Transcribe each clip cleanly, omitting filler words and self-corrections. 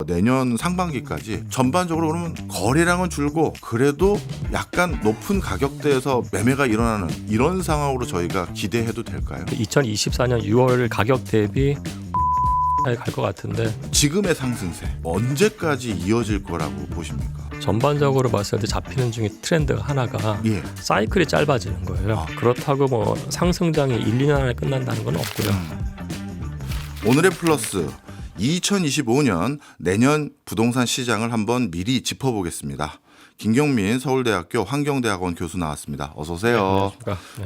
내년 상반기까지 전반적으로 그러면 거래량은 줄고 그래도 약간 높은 가격대에서 매매가 일어나는 이런 상황으로 저희가 기대해도 될까요? 2024년 6월 가격 대비 갈 것 같은데 지금의 상승세 언제까지 이어질 거라고 보십니까? 전반적으로 봤을 때 잡히는 중에 트렌드가 하나가 예. 사이클이 짧아지는 거예요. 그렇다고 뭐 상승장이 1, 2년 안에 끝난다는 건 없고요. 오늘의 플러스 2025년 내년 부동산 시장을 한번 미리 짚어보겠습니다. 김경민 서울대학교 환경대학원 교수 나왔습니다. 어서 오세요.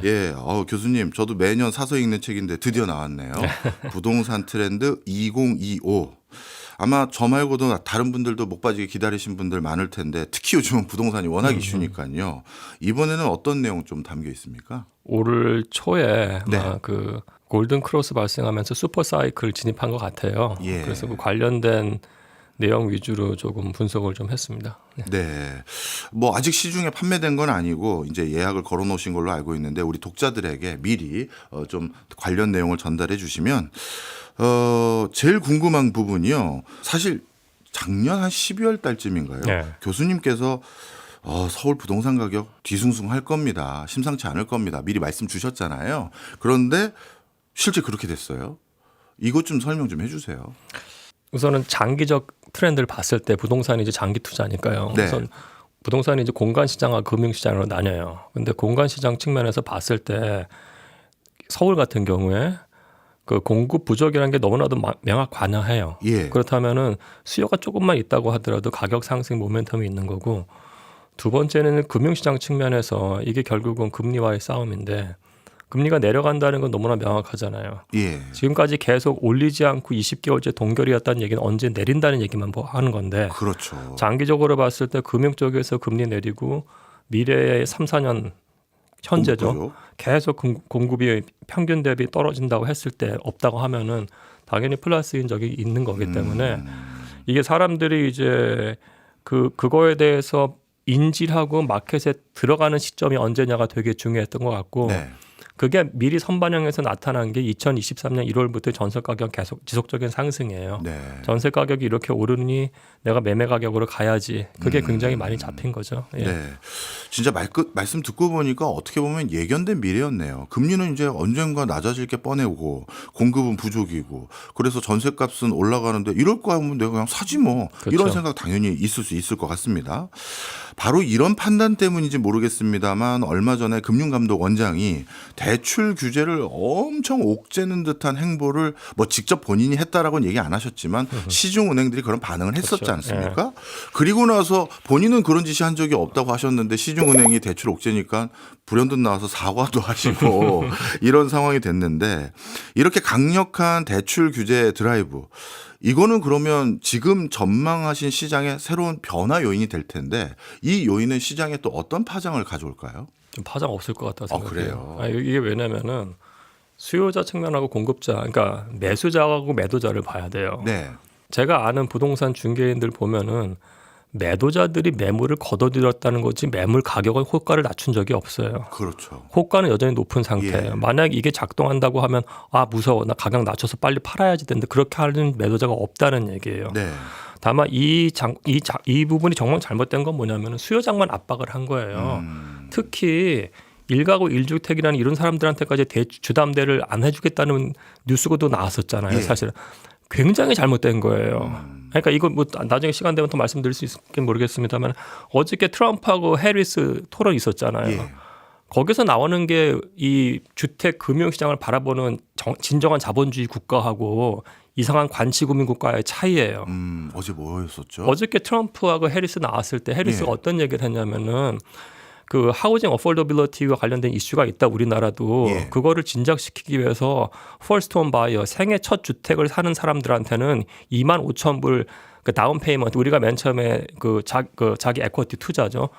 네. 예, 교수님 저도 매년 사서 읽는 책인데 드디어 나왔네요. 부동산 트렌드 2025. 아마 저 말고도 다른 분들도 목 빠지게 기다리신 분들 많을 텐데 특히 요즘은 부동산이 워낙 이슈니까요. 이번에는 어떤 내용 좀 담겨 있습니까? 올 초에 네. 그 골든 크로스 발생하면서 슈퍼 사이클 진입한 것 같아요. 예. 그래서 그 관련된 내용 위주로 조금 분석을 좀 했습니다. 네. 뭐 아직 시중에 판매된 건 아니고 이제 예약을 걸어 놓으신 걸로 알고 있는데 우리 독자들에게 미리 좀 관련 내용을 전달해 주시면 제일 궁금한 부분이요. 사실 작년 한 12월 달쯤인가요? 네. 교수님께서 서울 부동산 가격 뒤숭숭할 겁니다. 심상치 않을 겁니다. 미리 말씀 주셨잖아요. 그런데 실제 그렇게 됐어요. 이것 좀 설명 좀 해주세요. 우선은 장기적 트렌드를 봤을 때 부동산이 이제 장기 투자니까요. 네. 우선 부동산이 이제 공간 시장과 금융 시장으로 나뉘어요. 근데 공간 시장 측면에서 봤을 때 서울 같은 경우에 그 공급 부족이라는 게 너무나도 명확관화해요. 예. 그렇다면은 수요가 조금만 있다고 하더라도 가격 상승 모멘텀이 있는 거고, 두 번째는 금융 시장 측면에서 이게 결국은 금리와의 싸움인데 금리가 내려간다는 건 너무나 명확하잖아요. 예. 지금까지 계속 올리지 않고 20개월째 동결이었다는 얘기는 언제 내린다는 얘기만 하는 건데, 그렇죠. 장기적으로 봤을 때 금융 쪽에서 금리 내리고 미래의 3, 4년 현재죠. 공급도요? 계속 공급이 평균 대비 떨어진다고 했을 때 없다고 하면은 당연히 플러스인 적이 있는 거기 때문에 이게 사람들이 이제 그거에 대해서 인지를 하고 마켓에 들어가는 시점이 언제냐가 되게 중요했던 것 같고, 네. 그게 미리 선반영해서 나타난 게 2023년 1월부터 전세 가격 계속 지속적인 상승이에요. 네. 전세 가격이 이렇게 오르니 내가 매매 가격으로 가야지. 그게 굉장히 많이 잡힌 거죠. 예. 네. 진짜 말씀 듣고 보니까 어떻게 보면 예견된 미래였네요. 금리는 이제 언젠가 낮아질 게 뻔해오고 공급은 부족이고 그래서 전세값은 올라가는데 이럴 거 하면 내가 그냥 사지 뭐. 그렇죠. 이런 생각 당연히 있을 수 있을 것 같습니다. 바로 이런 판단 때문인지 모르겠습니다만 얼마 전에 금융감독 원장이 대출 규제를 엄청 옥죄는 듯한 행보를 뭐 직접 본인이 했다라고는 얘기 안 하셨지만 시중은행들이 그런 반응을 했었지 그렇죠. 않습니까? 그리고 나서 본인은 그런 짓이 한 적이 없다고 하셨는데 시중은행이 대출 옥죄니까 불현듯 나와서 사과도 하시고 이런 상황이 됐는데, 이렇게 강력한 대출 규제 드라이브, 이거는 그러면 지금 전망하신 시장의 새로운 변화 요인이 될 텐데 이 요인은 시장에 또 어떤 파장을 가져올까요? 좀 파장 없을 것 같다 생각해요. 그래요? 이게 왜냐면은 수요자 측면하고 공급자, 그러니까 매수자하고 매도자를 봐야 돼요. 네. 제가 아는 부동산 중개인들 보면은 매도자들이 매물을 걷어들였다는 거지 매물 가격은 호가를 낮춘 적이 없어요. 그렇죠. 호가는 여전히 높은 상태예요. 예. 만약 이게 작동한다고 하면 무서워, 나 가격 낮춰서 빨리 팔아야지 되는데 그렇게 하는 매도자가 없다는 얘기예요. 네. 다만 이 부분이 정말 잘못된 건 뭐냐면 수요장만 압박을 한 거예요. 특히 1가구 1주택이라는 이런 사람들한테까지 주담대를 안 해주겠다는 뉴스도 나왔었잖아요. 예. 사실 굉장히 잘못된 거예요. 그러니까 이거 뭐 나중에 시간 되면 더 말씀드릴 수 있을지 모르겠습니다만 어저께 트럼프하고 해리스 토론 있었잖아요. 예. 거기서 나오는 게 이 주택 금융 시장을 바라보는 진정한 자본주의 국가하고 이상한 관치구민 국가의 차이예요. 어제 뭐였었죠? 어저께 트럼프하고 해리스 나왔을 때 해리스가 예. 어떤 얘기를 했냐면은 그 하우징 어포더빌리티와 관련된 이슈가 있다 우리나라도. 예. 그거를 진작시키기 위해서 퍼스트 홈 바이어 생애 첫 주택을 사는 사람들한테는 25,000불 그 다운 페이먼트, 우리가 맨 처음에 자기 에쿼티 투자죠.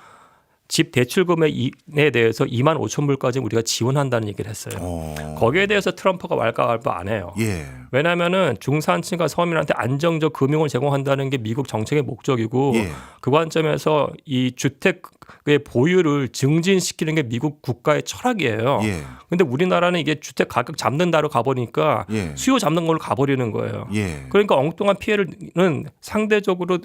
집 대출금에 대해서 2만 5천 불까지 우리가 지원한다는 얘기를 했어요. 거기에 대해서 트럼프가 왈가왈부 안 해요. 예. 왜냐하면은 중산층과 서민한테 안정적 금융을 제공한다는 게 미국 정책의 목적이고 예. 그 관점에서 이 주택의 보유를 증진시키는 게 미국 국가의 철학이에요. 예. 근데 우리나라는 이게 주택 가격 잡는다로 가버리니까 예. 수요 잡는 걸로 가버리는 거예요. 예. 그러니까 엉뚱한 피해는 상대적으로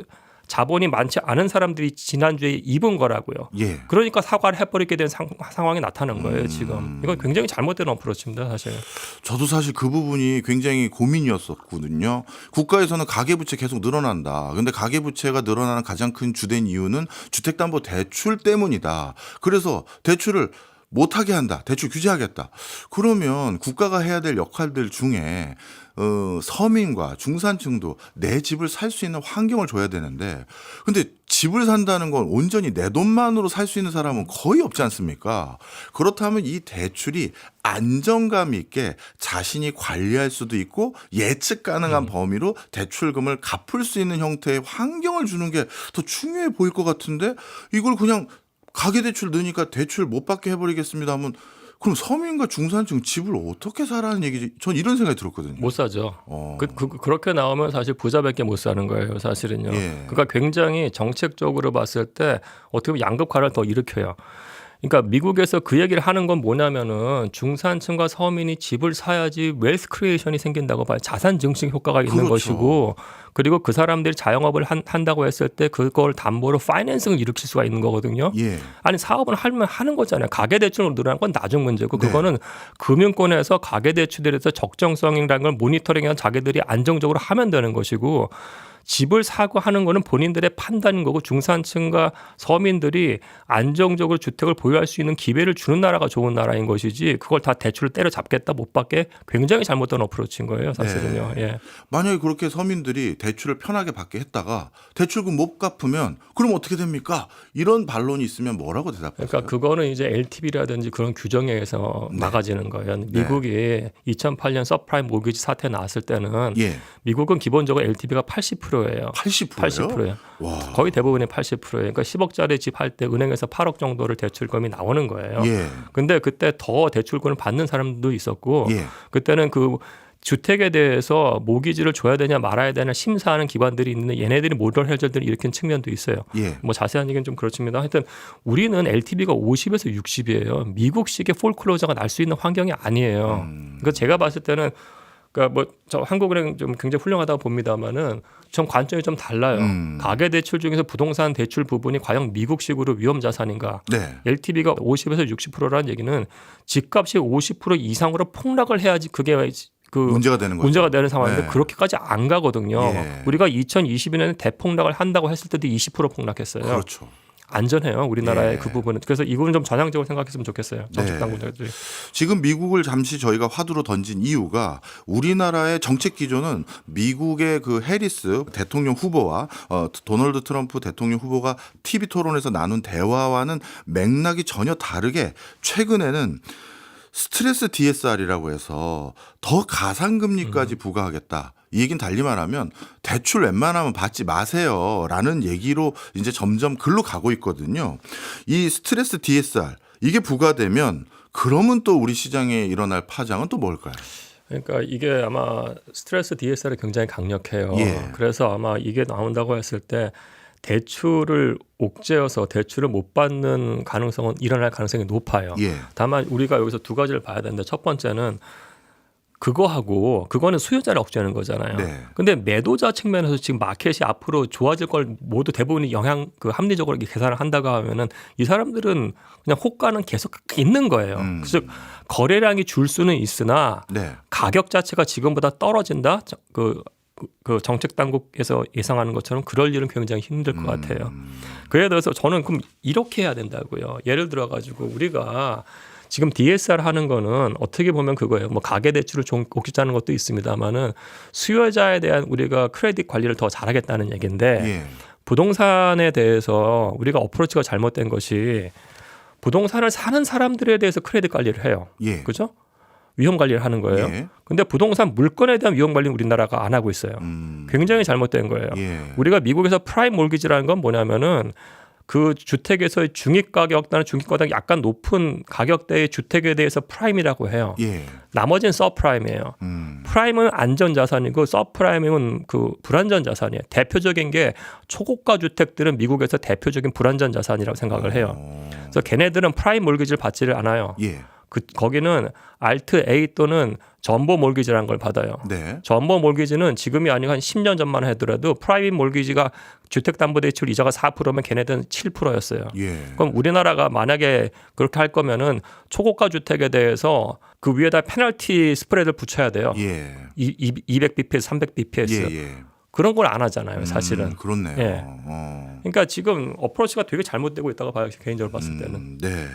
자본이 많지 않은 사람들이 지난주에 입은 거라고요. 예. 그러니까 사과를 해버리게 된 상황이 나타난 거예요. 지금. 이건 굉장히 잘못된 어프로치입니다. 사실. 저도 사실 그 부분이 굉장히 고민이었었거든요. 국가에서는 가계부채 계속 늘어난다. 근데 가계부채가 늘어나는 가장 큰 주된 이유는 주택담보대출 때문이다. 그래서 대출을 못하게 한다. 대출 규제하겠다. 그러면 국가가 해야 될 역할들 중에 서민과 중산층도 내 집을 살 수 있는 환경을 줘야 되는데 근데 집을 산다는 건 온전히 내 돈만으로 살 수 있는 사람은 거의 없지 않습니까? 그렇다면 이 대출이 안정감 있게 자신이 관리할 수도 있고 예측 가능한 범위로 대출금을 갚을 수 있는 형태의 환경을 주는 게 더 중요해 보일 것 같은데 이걸 그냥 가계대출 넣으니까 대출 못 받게 해버리겠습니다 하면 그럼 서민과 중산층 집을 어떻게 사라는 얘기지? 전 이런 생각이 들었거든요. 못 사죠. 그렇게 나오면 사실 부자밖에 못 사는 거예요. 사실은요. 예. 그러니까 굉장히 정책적으로 봤을 때 어떻게 보면 양극화를 더 일으켜요. 그러니까 미국에서 그 얘기를 하는 건 뭐냐면은 중산층과 서민이 집을 사야지 웰스 크리에이션이 생긴다고 봐요. 자산 증식 효과가 있는 그렇죠. 것이고 그리고 그 사람들이 자영업을 한다고 했을 때 그걸 담보로 파이낸싱을 일으킬 수가 있는 거거든요. 예. 아니 사업을 하는 거잖아요. 가계대출로 늘어난 건 나중 문제고 네. 그거는 금융권에서 가계대출에 대해서 적정성이라는 걸 모니터링해서 자기들이 안정적으로 하면 되는 것이고 집을 사고 하는 거는 본인들의 판단인 거고 중산층과 서민들이 안정적으로 주택을 보유할 수 있는 기회를 주는 나라가 좋은 나라인 것이지 그걸 다 대출을 때려잡겠다 못 받게 굉장히 잘못된 어프로치인 거예요. 사실은요. 네. 예. 만약에 그렇게 서민들이 대출을 편하게 받게 했다가 대출금 못 갚으면 그럼 어떻게 됩니까? 이런 반론이 있으면 뭐라고 대답하세요? 그러니까 그거는 이제 LTV라든지 그런 규정에 의해서 막아지는 거예요. 미국이 2008년 서프라임 모기지 사태 나왔을 때는 예. 미국은 기본적으로 LTV가 80%예요. 80%요? 80%예요. 와. 거의 대부분이 80%예요. 그러니까 10억짜리 집 할 때 은행에서 8억 정도를 대출금이 나오는 거예요. 예. 근데 그때 더 대출금을 받는 사람도 있었고 예. 그때는 그 주택에 대해서 모기지를 줘야 되냐 말아야 되냐 심사하는 기관들이 있는데 얘네들이 모럴 해저들을 일으킨 측면도 있어요. 예. 뭐 자세한 얘기는 좀 그렇습니다. 하여튼 우리는 LTV가 50에서 60이에요. 미국식의 폴클로저가 날 수 있는 환경이 아니에요. 그러니까 제가 봤을 때는 그러니까 뭐 저 한국은행 좀 굉장히 훌륭하다고 봅니다만은 좀 관점이 좀 달라요. 가계 대출 중에서 부동산 대출 부분이 과연 미국식으로 위험 자산인가? 네. LTV가 50에서 60%라는 얘기는 집값이 50% 이상으로 폭락을 해야지 그게 그 문제가 되는 거죠. 문제가 되는 상황인데 네. 그렇게까지 안 가거든요. 예. 우리가 2022년에 대폭락을 한다고 했을 때도 20% 폭락했어요. 그렇죠. 안전해요. 우리나라의 예. 그 부분은. 그래서 이거는 좀 전향적으로 생각했으면 좋겠어요. 정책 당국자들이. 지금 미국을 잠시 저희가 화두로 던진 이유가 우리나라의 정책 기조는 미국의 그 해리스 대통령 후보와 도널드 트럼프 대통령 후보가 TV 토론에서 나눈 대화와는 맥락이 전혀 다르게 최근에는 스트레스 DSR이라고 해서 더 가상금리까지 부과하겠다. 이 얘기는 달리 말하면 대출 웬만하면 받지 마세요라는 얘기로 이제 점점 글로 가고 있거든요. 이 스트레스 DSR 이게 부과되면 그러면 또 우리 시장에 일어날 파장은 또 뭘까요? 그러니까 이게 아마 스트레스 DSR이 굉장히 강력해요. 예. 그래서 아마 이게 나온다고 했을 때 대출을 옥죄어서 대출을 못 받는 가능성은 일어날 가능성이 높아요. 예. 다만 우리가 여기서 두 가지를 봐야 되는데 첫 번째는 그거는 수요자를 억제하는 거잖아요. 네. 근데 매도자 측면에서 지금 마켓이 앞으로 좋아질 걸 모두 대부분이 합리적으로 이렇게 계산을 한다고 하면은 이 사람들은 그냥 호가는 계속 있는 거예요. 즉 거래량이 줄 수는 있으나 네. 가격 자체가 지금보다 떨어진다. 그 정책 당국에서 예상하는 것처럼 그럴 일은 굉장히 힘들 것 같아요. 그에 대해서 저는 그럼 이렇게 해야 된다고요. 예를 들어 가지고 우리가 지금 DSR 하는 거는 어떻게 보면 그거예요. 뭐 가계 대출을 좀 옥죄자는 것도 있습니다만은 수요자에 대한 우리가 크레딧 관리를 더 잘하겠다는 얘기인데 예. 부동산에 대해서 우리가 어프로치가 잘못된 것이 부동산을 사는 사람들에 대해서 크레딧 관리를 해요. 예. 그죠? 위험 관리를 하는 거예요. 예. 근데 부동산 물건에 대한 위험 관리는 우리나라가 안 하고 있어요. 굉장히 잘못된 거예요. 예. 우리가 미국에서 프라임 몰기지라는 건 뭐냐면은 그 주택에서의 중위가격보다는 중위가격이 약간 높은 가격대의 주택에 대해서 프라임이라고 해요. 예. 나머지는 서프라임이에요. 프라임은 안전자산이고 서프라임은 그 불안전 자산이에요. 대표적인 게 초고가 주택들은 미국에서 대표적인 불안전 자산이라고 생각을 해요. 그래서 걔네들은 프라임 몰기지를 받지를 않아요. 예. 거기는 알트 A 또는 전보 몰기지라는 걸 받아요. 네. 전보 몰기지는 지금이 아니고 한 10년 전만 하더라도 프라임 몰기지가 주택담보대출 이자가 4%면 걔네들은 7%였어요. 예. 그럼 우리나라가 만약에 그렇게 할 거면은 초고가 주택에 대해서 그 위에다 페널티 스프레드를 붙여야 돼요. 예. 200bps, 300bps. 예. 그런 걸 안 하잖아요, 사실은. 그렇네요. 예. 그러니까 지금 어프로치가 되게 잘못되고 있다고 봐요, 개인적으로 봤을 때는. 네.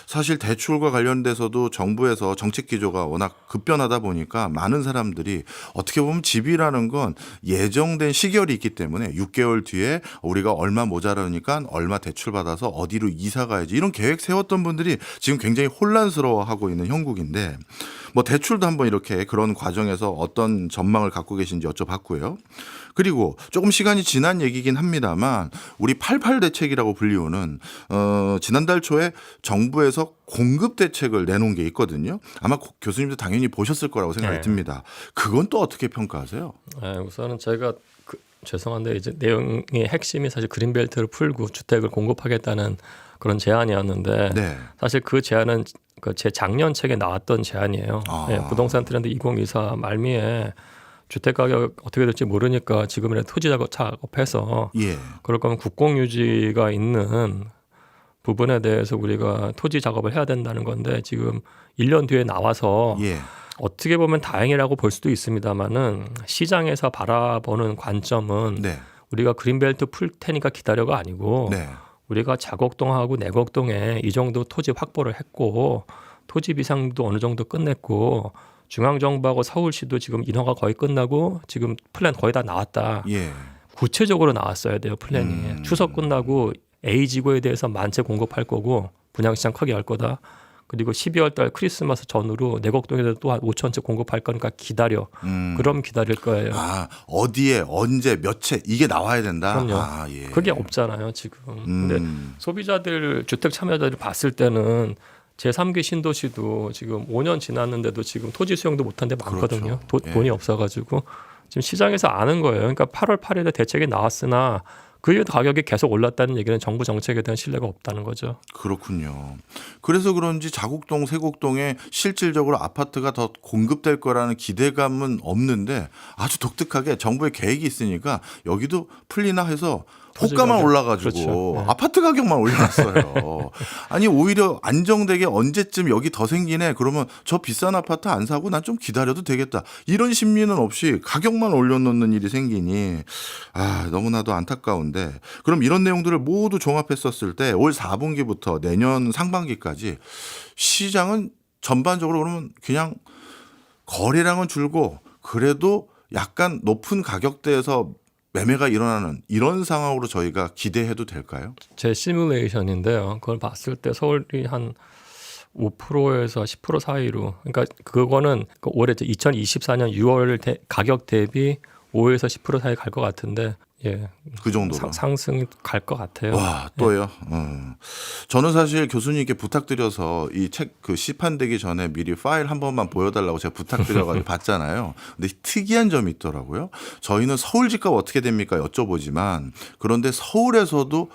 사실 대출과 관련돼서도 정부에서 정책 기조가 워낙 급변하다 보니까 많은 사람들이 어떻게 보면 집이라는 건 예정된 시결이 있기 때문에 6개월 뒤에 우리가 얼마 모자라니까 얼마 대출 받아서 어디로 이사 가야지 이런 계획 세웠던 분들이 지금 굉장히 혼란스러워하고 있는 형국인데 뭐 대출도 한번 이렇게 그런 과정에서 어떤 전망을 갖고 계신지 여쭤봤고요. 그리고 조금 시간이 지난 얘기긴 합니다만 우리 88 대책이라고 불리우는 지난달 초에 정부에서 공급 대책을 내놓은 게 있거든요. 아마 교수님도 당연히 보셨을 거라고 생각이 듭니다. 그건 또 어떻게 평가하세요? 우선은 제가 죄송한데 이제 내용의 핵심이 사실 그린벨트를 풀고 주택을 공급하겠다는 그런 제안이었는데 네. 사실 그 제안은 제 작년 책에 나왔던 제안이에요. 네, 부동산 트렌드 2024 말미에 주택 가격 어떻게 될지 모르니까 지금이라도 토지 작업해서 예. 그럴 거면 국공유지가 있는 부분에 대해서 우리가 토지 작업을 해야 된다는 건데 지금 1년 뒤에 나와서 예. 어떻게 보면 다행이라고 볼 수도 있습니다만은 시장에서 바라보는 관점은 네. 우리가 그린벨트 풀 테니까 기다려가 아니고 네. 우리가 자곡동하고 내곡동에 이 정도 토지 확보를 했고 토지 비상도 어느 정도 끝냈고 중앙정부하고 서울시도 지금 인허가 거의 끝나고 지금 플랜 거의 다 나왔다. 예. 구체적으로 나왔어야 돼요, 플랜이. 추석 끝나고 A지구에 대해서 만채 공급할 거고 분양시장 크게 할 거다. 그리고 12월 달 크리스마스 전후로 내곡동에도 또 한 5천 채 공급할 거니까 기다려. 그럼 기다릴 거예요. 아, 어디에 언제 몇 채 이게 나와야 된다. 그럼요. 아, 예. 그게 없잖아요, 지금. 근데 소비자들 주택 참여자들 봤을 때는 제3기 신도시도 지금 5년 지났는데도 지금 토지 수용도 못한 데 많거든요. 그렇죠. 돈이 없어가지고 지금 시장에서 아는 거예요. 그러니까 8월 8일에 대책이 나왔으나 그 이후 가격이 계속 올랐다는 얘기는 정부 정책에 대한 신뢰가 없다는 거죠. 그렇군요. 그래서 그런지 자곡동, 세곡동에 실질적으로 아파트가 더 공급될 거라는 기대감은 없는데 아주 독특하게 정부의 계획이 있으니까 여기도 풀리나 해서 호가만 올라가지고 그렇죠. 네. 아파트 가격만 올려놨어요. 아니 오히려 안정되게 언제쯤 여기 더 생기네 그러면 저 비싼 아파트 안 사고 난 좀 기다려도 되겠다. 이런 심리는 없이 가격만 올려놓는 일이 생기니 너무나도 안타까운데 그럼 이런 내용들을 모두 종합했었을 때 올 4분기부터 내년 상반기까지 시장은 전반적으로 그러면 그냥 거래량은 줄고 그래도 약간 높은 가격대에서 매매가 일어나는 이런 상황으로 저희가 기대해도 될까요? 제 시뮬레이션인데요. 그걸 봤을 때 서울이 한 5%에서 10% 사이로 그러니까 그거는 올해 2024년 6월 가격 대비 5에서 10% 사이 갈 것 같은데 예. 그 정도로 상승이 갈 것 같아요. 와, 또요. 저는 사실 교수님께 부탁드려서 이 책 그 시판되기 전에 미리 파일 한 번만 보여달라고 제가 부탁드려가지고 봤잖아요. 근데 특이한 점이 있더라고요. 저희는 서울 집값 어떻게 됩니까 여쭤보지만 그런데 서울에서도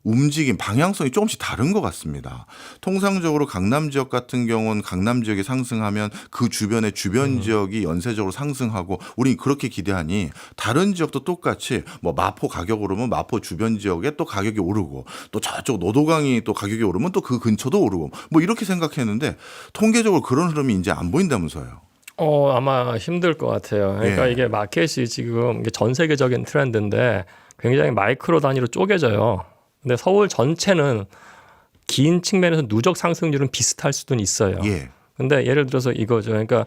움직임, 방향성이 조금씩 다른 것 같습니다. 통상적으로 강남 지역 같은 경우는 강남 지역이 상승하면 그 주변의 주변 지역이 연쇄적으로 상승하고 우리 그렇게 기대하니 다른 지역도 똑같이 뭐 마포 가격 오르면 마포 주변 지역에 또 가격이 오르고 또 저쪽 노도강이 또 가격이 오르면 또 그 근처도 오르고 뭐 이렇게 생각했는데 통계적으로 그런 흐름이 이제 안 보인다면서요. 아마 힘들 것 같아요. 그러니까 예. 이게 마켓이 지금 이게 전 세계적인 트렌드인데 굉장히 마이크로 단위로 쪼개져요. 근데 서울 전체는 긴 측면에서 누적 상승률은 비슷할 수도 있어요. 예. 근데 예를 들어서 이거죠. 그러니까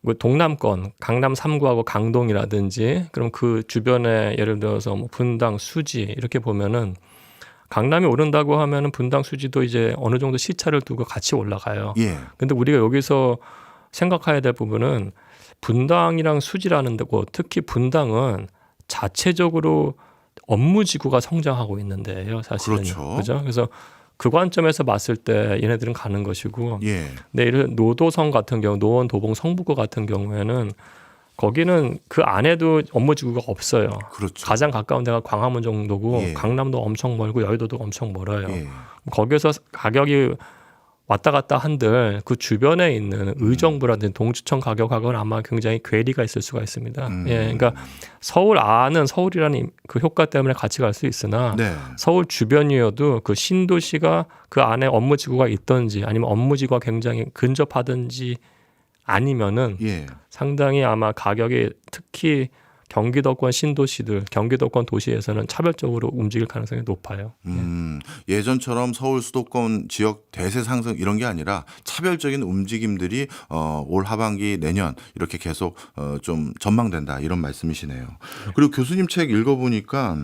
뭐 동남권, 강남 3구하고 강동이라든지 그럼 그 주변에 예를 들어서 뭐 분당, 수지 이렇게 보면은 강남이 오른다고 하면은 분당, 수지도 이제 어느 정도 시차를 두고 같이 올라가요. 예. 근데 우리가 여기서 생각해야 될 부분은 분당이랑 수지라는 데고 특히 분당은 자체적으로 업무 지구가 성장하고 있는데요, 사실은. 그렇죠. 그죠? 그래서 그 관점에서 봤을 때 얘네들은 가는 것이고, 예. 근데 이런 노도성 같은 경우, 노원, 도봉, 성북구 같은 경우에는 거기는 그 안에도 업무 지구가 없어요. 그렇죠. 가장 가까운 데가 광화문 정도고 예. 강남도 엄청 멀고 여의도도 엄청 멀어요. 예. 거기서 가격이 왔다 갔다 한들 그 주변에 있는 의정부라든지 동주청 가격하고는 아마 굉장히 괴리가 있을 수가 있습니다. 예, 그러니까 서울 안은 서울이라는 그 효과 때문에 같이 갈 수 있으나 네. 서울 주변이어도 그 신도시가 그 안에 업무 지구가 있든지 아니면 업무 지구가 굉장히 근접하든지 아니면은 예. 상당히 아마 가격이 특히 경기도권 신도시들, 경기도권 도시에서는 차별적으로 움직일 가능성이 높아요. 예전처럼 서울 수도권 지역 대세 상승 이런 게 아니라 차별적인 움직임들이 올 하반기 내년 이렇게 계속 좀 전망된다 이런 말씀이시네요. 그리고 교수님 책 읽어보니까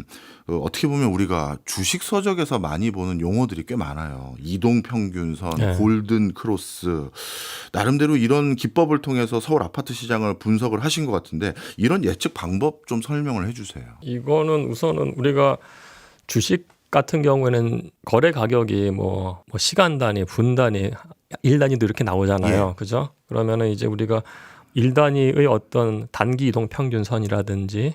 어떻게 보면 우리가 주식 서적에서 많이 보는 용어들이 꽤 많아요. 이동평균선, 네. 골든 크로스. 나름대로 이런 기법을 통해서 서울 아파트 시장을 분석을 하신 것 같은데 이런 예측 방법 좀 설명을 해주세요. 이거는 우선은 우리가 주식 같은 경우에는 거래 가격이 뭐 시간 단위, 분 단위, 일 단위도 이렇게 나오잖아요. 그죠? 그러면은 이제 우리가 일 단위의 어떤 단기 이동 평균선이라든지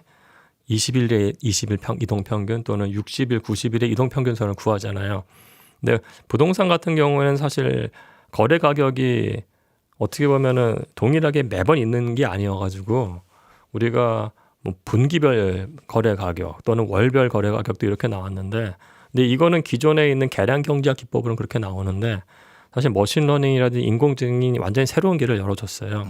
20일의 20일 이동 평균 또는 60일, 90일의 이동 평균선을 구하잖아요. 근데 부동산 같은 경우에는 사실 거래 가격이 어떻게 보면은 동일하게 매번 있는 게 아니어가지고 우리가 뭐 분기별 거래 가격 또는 월별 거래 가격도 이렇게 나왔는데, 근데 이거는 기존에 있는 계량 경제학 기법으로는 그렇게 나오는데 사실 머신러닝이라든지 인공지능이 완전히 새로운 길을 열어줬어요.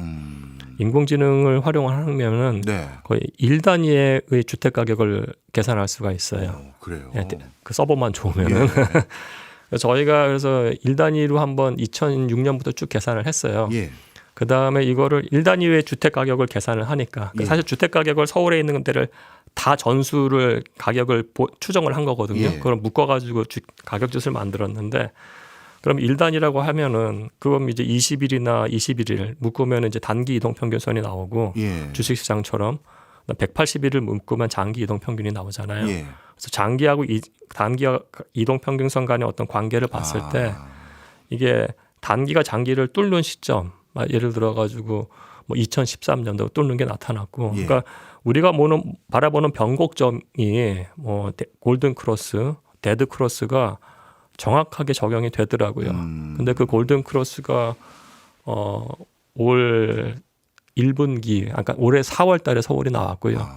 인공지능을 활용하면은 네. 거의 1단위의 주택 가격을 계산할 수가 있어요. 그래요. 예, 그 서버만 좋으면은. 저희가 그래서 1단위로 한번 2006년부터 쭉 계산을 했어요. 예. 그 다음에 이거를 1단위의 주택 가격을 계산을 하니까 예. 사실 주택 가격을 서울에 있는 데를 다 전수를 가격을 추정을 한 거거든요. 예. 그걸 묶어가지고 가격짓을 만들었는데, 그럼 1단위라고 하면은 그건 이제 20일이나 21일 묶으면 이제 단기 이동 평균선이 나오고 예. 주식시장처럼 180일을 묶으면 장기 이동 평균이 나오잖아요. 예. 그래서 장기하고 단기 이동 평균선 간의 어떤 관계를 봤을 때 이게 단기가 장기를 뚫는 시점, 예를 들어 가지고 뭐 2013년도 뚫는 게 나타났고, 예. 그러니까 우리가 바라보는 변곡점이 뭐 골든 크로스, 데드 크로스가 정확하게 적용이 되더라고요. 근데 그 골든 크로스가 올 1분기, 그러니까 올해 4월 달에 서울이 나왔고요.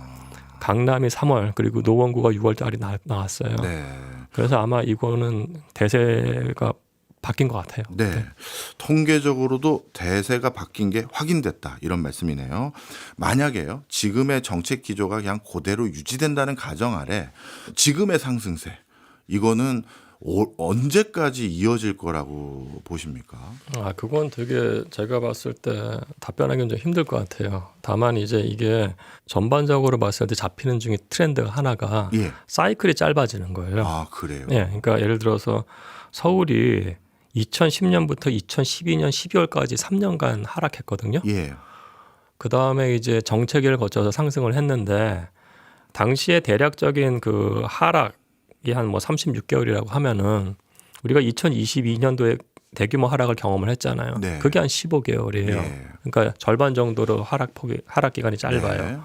강남이 3월, 그리고 노원구가 6월 달에 나왔어요. 네. 그래서 아마 이거는 대세가 바뀐 것 같아요. 네. 통계적으로도 대세가 바뀐 게 확인됐다 이런 말씀이네요. 만약에요, 지금의 정책 기조가 그냥 그대로 유지된다는 가정 아래 지금의 상승세 이거는 언제까지 이어질 거라고 보십니까? 그건 되게 제가 봤을 때 답변하기는 좀 힘들 것 같아요. 다만 이제 이게 전반적으로 봤을 때 잡히는 중에 트렌드가 하나가 예. 사이클이 짧아지는 거예요. 그래요. 예, 그러니까 예를 들어서 서울이 2010년부터 2012년 12월까지 3년간 하락했거든요. 예. 그 다음에 이제 정체기를 거쳐서 상승을 했는데, 당시에 대략적인 그 하락이 한 뭐 36개월이라고 하면은 우리가 2022년도에 대규모 하락을 경험을 했잖아요. 네. 그게 한 15개월이에요. 예. 그러니까 절반 정도로 하락 기간이 짧아요. 네.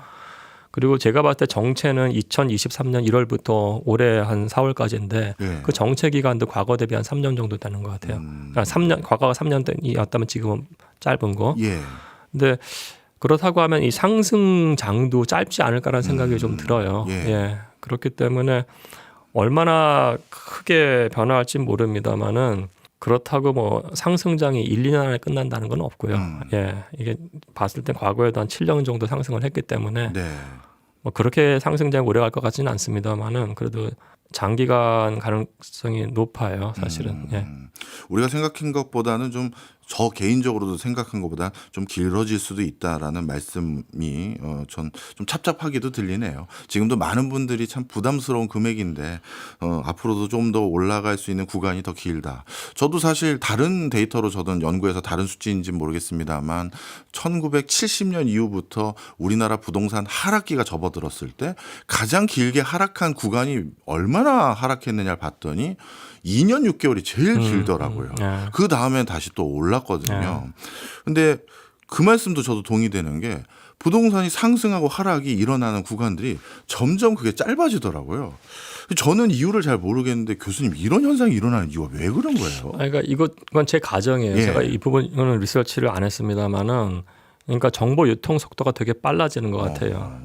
그리고 제가 봤을 때 정체는 2023년 1월부터 올해 한 4월까지인데 예. 그 정체 기간도 과거 대비 한 3년 정도 되는 것 같아요. 그러니까 과거가 3년이었다면 지금은 짧은 거. 예. 근데 그렇다고 하면 이 상승장도 짧지 않을까라는 생각이 좀 들어요. 예. 예. 그렇기 때문에 얼마나 크게 변화할지 모릅니다만은 그렇다고 뭐 상승장이 1, 2년 안에 끝난다는 건 없고요. 예. 이게 봤을 때 과거에도 한 7년 정도 상승을 했기 때문에 네. 뭐 그렇게 상승장이 오래 갈 것 같지는 않습니다만은 그래도 장기간 가능성이 높아요, 사실은. 예. 우리가 생각한 것보다는 좀 저 개인적으로도 생각한 것보다 좀 길어질 수도 있다라는 말씀이 전 좀 찹찹하게도 들리네요. 지금도 많은 분들이 참 부담스러운 금액인데 앞으로도 좀 더 올라갈 수 있는 구간이 더 길다. 저도 사실 다른 데이터로 저는 연구해서 다른 수치인지 모르겠습니다만 1970년 이후부터 우리나라 부동산 하락기가 접어들었을 때 가장 길게 하락한 구간이 얼마나 하락했느냐를 봤더니 2년 6개월이 제일 길더라고요. 네. 그 다음엔 다시 또 올랐거든요. 근데 그 말씀도 저도 동의되는 게 부동산이 상승하고 하락이 일어나는 구간들이 점점 그게 짧아지더라고요. 저는 이유를 잘 모르겠는데 교수님 이런 현상이 일어나는 이유가 왜 그런 거예요? 그러니까 이건 제 가정이에요. 예. 제가 이 부분은 리서치를 안 했습니다만은 그러니까 정보 유통 속도가 되게 빨라지는 것 같아요.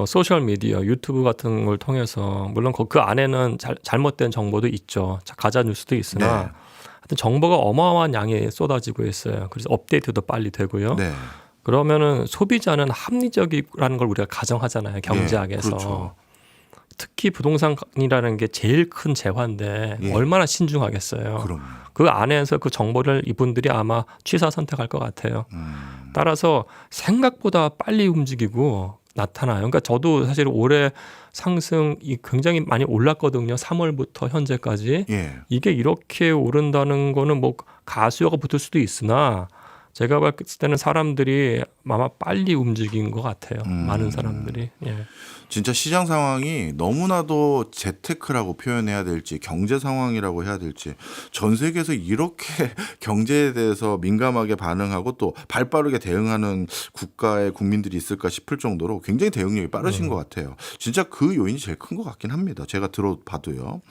소셜 미디어, 유튜브 같은 걸 통해서 물론 그 안에는 잘못된 정보도 있죠. 가짜 뉴스도 있으나 네. 하여튼 정보가 어마어마한 양이 쏟아지고 있어요. 그래서 업데이트도 빨리 되고요. 네. 그러면은 소비자는 합리적이라는 걸 우리가 가정하잖아요. 경제학에서. 그렇죠. 특히 부동산이라는 게 제일 큰 재화인데 예. 얼마나 신중하겠어요. 그럼. 그 안에서 그 정보를 이분들이 아마 취사 선택할 것 같아요. 따라서 생각보다 빨리 움직이고 나타나요. 그러니까 저도 사실 올해 상승이 굉장히 많이 올랐거든요. 3월부터 현재까지. 예. 이게 이렇게 오른다는 거는 뭐 가수요가 붙을 수도 있으나 제가 봤을 때는 사람들이 아마 빨리 움직인 것 같아요. 많은 사람들이. 예. 진짜 시장 상황이 너무나도 재테크라고 표현해야 될지 경제 상황이라고 해야 될지 전 세계에서 이렇게 경제에 대해서 민감하게 반응하고 또 발빠르게 대응하는 국가의 국민들이 있을까 싶을 정도로 굉장히 대응력이 빠르신 것 같아요. 진짜 그 요인이 제일 큰 것 같긴 합니다. 제가 들어봐도요.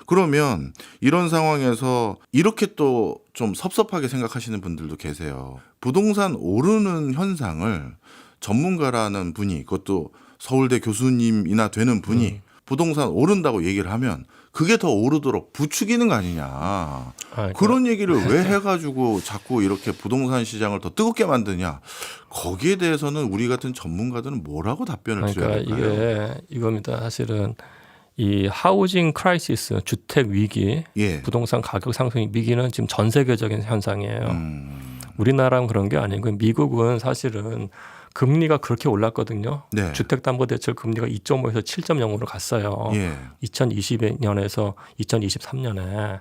그러면 이런 상황에서 이렇게 또 좀 섭섭하게 생각하시는 분들도 계세요. 부동산 오르는 현상을 전문가라는 분이 그것도 서울대 교수님이나 되는 분이 부동산 오른다고 얘기를 하면 그게 더 오르도록 부추기는 거 아니냐. 그런 얘기를 왜 해가지고 자꾸 이렇게 부동산 시장을 더 뜨겁게 만드냐. 거기에 대해서는 우리 같은 전문가들은 뭐라고 답변을 드려야 될까요? 이게 이겁니다. 사실은 이 하우징 크라이시스, 주택 위기, 예. 부동산 가격 상승 위기는 지금 전 세계적인 현상이에요. 우리나라는 그런 게 아니고 미국은 사실은 금리가 그렇게 올랐거든요. 네. 주택담보대출 금리가 2.5에서 7.0으로 갔어요. 예. 2022년에서 2023년에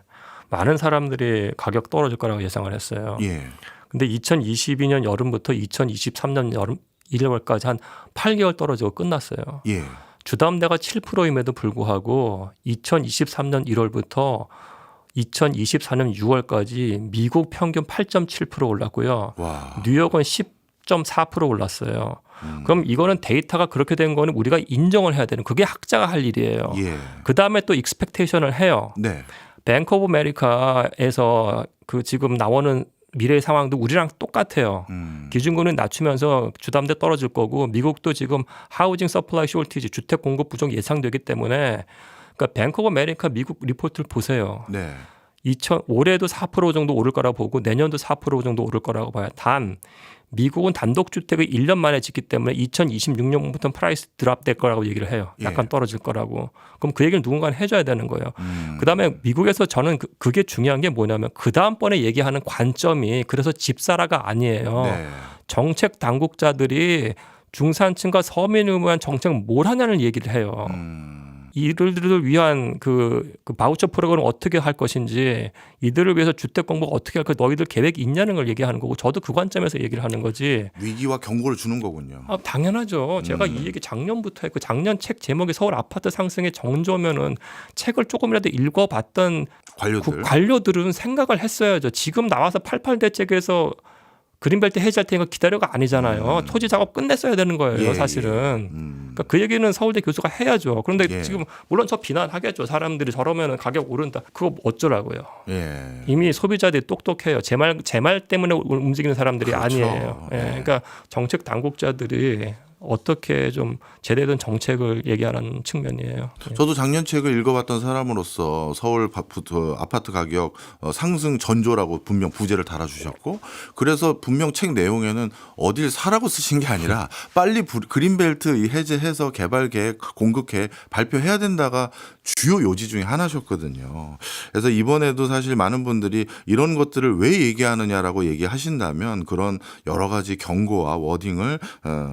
많은 사람들이 가격 떨어질 거라고 예상을 했어요. 예. 근데 2022년 여름부터 2023년 여름 1월까지 한 8개월 떨어지고 끝났어요. 예. 주담대가 7%임에도 불구하고 2023년 1월부터 2024년 6월까지 미국 평균 8.7% 올랐고요. 와. 뉴욕은 10.4% 올랐어요. 그럼 이거는 데이터가 그렇게 된 거는 우리가 인정을 해야 되는 그게 학자가 할 일이에요. 예. 그다음에 또 익스펙테이션을 해요. 네. 뱅크 오브 아메리카에서 그 지금 나오는 미래 상황도 우리랑 똑같아요. 기준금리 낮추면서 주담대 떨어질 거고 미국도 지금 하우징 서플라이 쇼티지 주택 공급 부족 예상되기 때문에 그러니까 뱅크 오브 아메리카 미국 리포트를 보세요. 네. 올해도 4% 정도 오를 거라고 보고 내년도 4% 정도 오를 거라고 봐요. 단 미국은 단독주택을 1년 만에 짓기 때문에 2026년부터 프라이스 드랍 될 거라고 얘기를 해요. 약간 예. 떨어질 거라고. 그럼 그 얘기를 누군가는 해줘야 되는 거예요. 그다음에 미국에서 저는 그게 중요한 게 뭐냐면 그 다음번에 얘기하는 관점이 그래서 집사라가 아니에요. 네. 정책 당국자들이 중산층과 서민을 위한 정책 뭘 하냐는 얘기를 해요. 이들을 위한 그 바우처 프로그램을 어떻게 할 것인지 이들을 위해서 주택 공부가 어떻게 할 것 너희들 계획이 있냐는 걸 얘기하는 거고 저도 그 관점에서 얘기를 하는 거지. 위기와 경고를 주는 거군요. 당연하죠. 제가 이 얘기 작년부터 했고 작년 책 제목이 서울 아파트 상승의 정조면은 책을 조금이라도 읽어봤던 관료들은 생각을 했어야죠. 지금 나와서 88 대책에서 그린벨트 해제할 테니까 기다려가 아니잖아요. 토지 작업 끝냈어야 되는 거예요, 사실은. 그러니까 그 얘기는 서울대 교수가 해야죠. 그런데 지금 물론 저 비난하겠죠. 사람들이 저러면 가격 오른다. 그거 어쩌라고요. 예. 이미 소비자들이 똑똑해요. 제 말 때문에 움직이는 사람들이 그렇죠. 아니에요. 예. 그러니까 정책 당국자들이 어떻게 좀 제대로 된 정책을 얘기하라는 측면이에요. 예. 저도 작년 책을 읽어봤던 사람으로서 서울 아파트 가격 상승 전조라고 분명 부제를 달아주셨고, 그래서 분명 책 내용에는 어딜 사라고 쓰신 게 아니라 빨리 그린벨트 해제해서 개발 계획, 공급 계획 발표해야 된다가 주요 요지 중에 하나셨거든요. 그래서 이번에도 사실 많은 분들이 이런 것들을 왜 얘기하느냐라고 얘기하신다면 그런 여러 가지 경고와 워딩을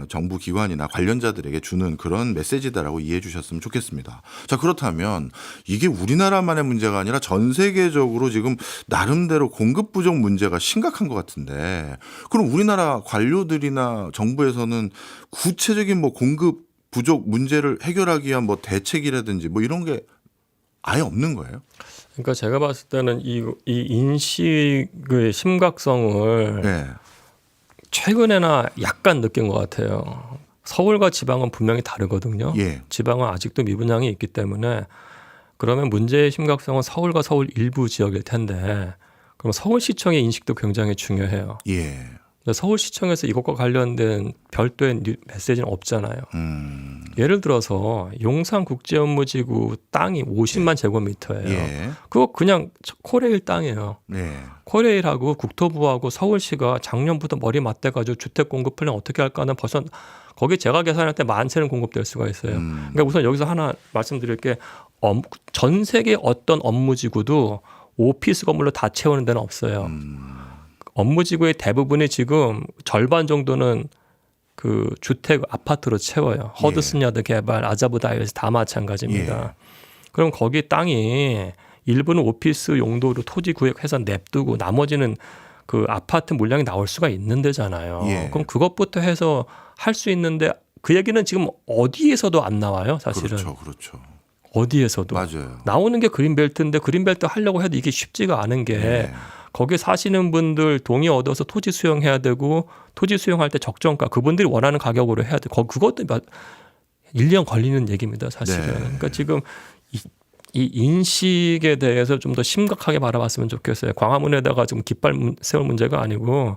정부 기관이나 관련자들에게 주는 그런 메시지다라고 이해해 주셨으면 좋겠습니다. 자, 그렇다면 이게 우리나라만의 문제가 아니라 전 세계적으로 지금 나름대로 공급 부족 문제가 심각한 것 같은데, 그럼 우리나라 관료들이나 정부에서는 구체적인 뭐 공급 부족 문제를 해결하기 위한 뭐 대책이라든지 뭐 이런 게 아예 없는 거예요? 그러니까 제가 봤을 때는 이 인식의 심각성을 네. 최근에나 약간 느낀 것 같아요. 서울과 지방은 분명히 다르거든요. 예. 지방은 아직도 미분양이 있기 때문에 그러면 문제의 심각성은 서울과 서울 일부 지역일 텐데, 그럼 서울시청의 인식도 굉장히 중요해요. 예. 근데 서울시청에서 이것과 관련된 별도의 메시지는 없잖아요. 예를 들어서 용산국제업무지구 땅이 50만 제곱미터예요. 예. 그거 그냥 코레일 땅이에요. 네. 코레일하고 국토부하고 서울시가 작년부터 머리 맞대가지고 주택 공급 플랜 어떻게 할까는 벌써 거기 제가 계산할 때 10,000채는 공급될 수가 있어요. 그러니까 우선 여기서 하나 말씀드릴 게 전 세계 어떤 업무지구도 오피스 건물로 다 채우는 데는 없어요. 업무지구의 대부분이 지금 절반 정도는 그 주택 아파트로 채워요. 허드슨 야드 개발, 아자부 다이어스 다 마찬가지입니다. 그럼 거기 땅이 일부는 오피스 용도로 토지 구역해서 냅두고 나머지는 그 아파트 물량이 나올 수가 있는 데잖아요. 예. 그럼 그것부터 해서 할 수 있는데 그 얘기는 지금 어디에서도 안 나와요, 사실은. 그렇죠. 어디에서도. 맞아요. 나오는 게 그린벨트인데 그린벨트 하려고 해도 이게 쉽지가 않은 게 네. 거기 사시는 분들 동의 얻어서 토지 수용해야 되고 토지 수용할 때 적정가 그분들이 원하는 가격으로 해야 돼. 그것도 1년 걸리는 얘기입니다, 사실은. 네. 그러니까 지금 이 인식에 대해서 좀 더 심각하게 바라봤으면 좋겠어요. 광화문에다가 지금 깃발 세울 문제가 아니고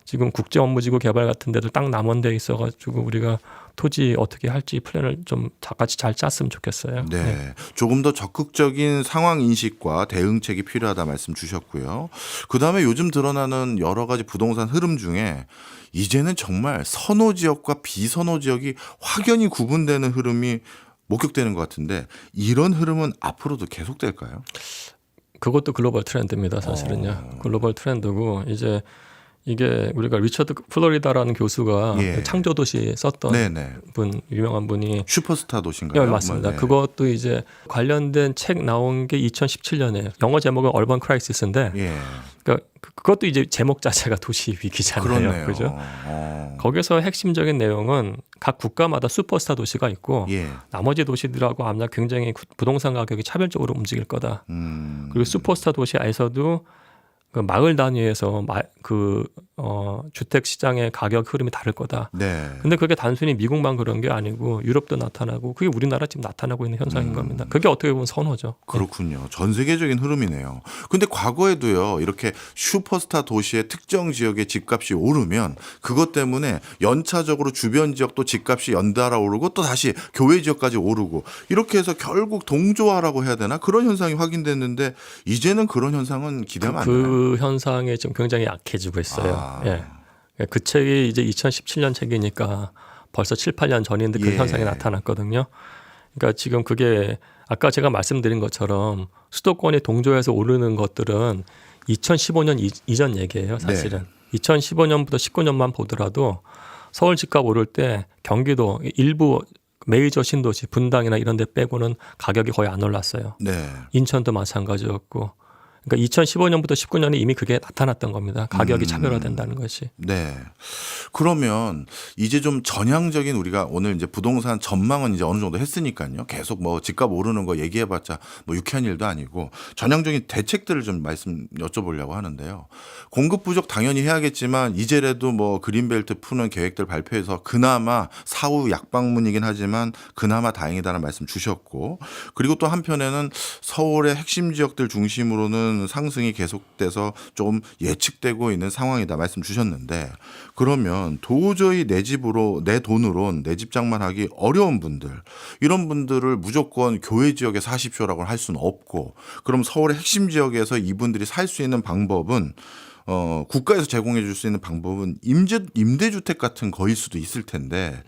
지금 국제업무지구 개발 같은 데도 땅 남원돼 있어가지고 우리가 토지 어떻게 할지 플랜을 좀 같이 잘 짰으면 좋겠어요. 네. 조금 더 적극적인 상황 인식과 대응책이 필요하다 말씀 주셨고요. 그다음에 요즘 드러나는 여러 가지 부동산 흐름 중에 이제는 정말 선호 지역과 비선호 지역이 확연히 구분되는 흐름이 목격되는 것 같은데, 이런 흐름은 앞으로도 계속될까요? 그것도 글로벌 트렌드입니다, 사실은요. 글로벌 트렌드고 이제 이게 우리가 리처드 플로리다라는 교수가 예. 창조도시 썼던 네네. 분, 유명한 분이 슈퍼스타 도시인가요? 네, 맞습니다. 네. 그것도 이제 관련된 책 나온 게 2017년에 영어 제목은 얼번 크라이시스인데, 예. 그러니까 그것도 이제 제목 자체가 도시 위기잖아요. 그렇네요. 그죠? 거기서 핵심적인 내용은 각 국가마다 슈퍼스타 도시가 있고 예. 나머지 도시들하고 아마 굉장히 부동산 가격이 차별적으로 움직일 거다. 그리고 슈퍼스타 도시에서도 그 마을 단위에서 주택 시장의 가격 흐름이 다를 거다. 네. 근데 그게 단순히 미국만 그런 게 아니고 유럽도 나타나고 그게 우리나라 지금 나타나고 있는 현상인 겁니다. 그게 어떻게 보면 선호죠. 그렇군요. 전 세계적인 흐름이네요. 근데 과거에도요, 이렇게 슈퍼스타 도시의 특정 지역의 집값이 오르면 그것 때문에 연차적으로 주변 지역도 집값이 연달아 오르고 또 다시 교외 지역까지 오르고 이렇게 해서 결국 동조화라고 해야 되나? 그런 현상이 확인됐는데 이제는 그런 현상은 기대하면 안 되나요? 그 현상이 지금 굉장히 약해지고 있어요. 예. 그 책이 이제 2017년 책이니까 벌써 7, 8년 전인데 그 예. 현상이 나타났거든요. 그러니까 지금 그게 아까 제가 말씀드린 것처럼 수도권이 동조해서 오르는 것들은 2015년 이전 얘기예요, 사실은. 2015년부터 19년만 보더라도 서울 집값 오를 때 경기도 일부 메이저 신도시 분당이나 이런 데 빼고는 가격이 거의 안 올랐어요. 네. 인천도 마찬가지였고. 그러니까 2015년부터 19년에 이미 그게 나타났던 겁니다. 가격이 차별화된다는 것이. 네. 그러면 이제 좀 전향적인, 우리가 오늘 이제 부동산 전망은 이제 어느 정도 했으니까요. 계속 뭐 집값 오르는 거 얘기해봤자 뭐 유쾌한 일도 아니고 전향적인 대책들을 좀 여쭤보려고 하는데요. 공급 부족 당연히 해야겠지만 이제라도 뭐 그린벨트 푸는 계획들 발표해서 그나마 사후 약방문이긴 하지만 그나마 다행이다라는 말씀 주셨고, 그리고 또 한편에는 서울의 핵심 지역들 중심으로는 이런 상승이 계속돼서 좀 예측되고 있는 상황이다 말씀 주셨는데 그러면 도저히 내 집으로 내 돈으론 내 집 장만하기 어려운 분들 이런 분들을 무조건 교외 지역에 사십시오라고 할 수는 없고 그럼 서울의 핵심 지역에서 이분들이 살 수 있는 방법은 국가에서 제공해 줄 수 있는 방법은 임대주택 같은 거일 수도 있을 텐데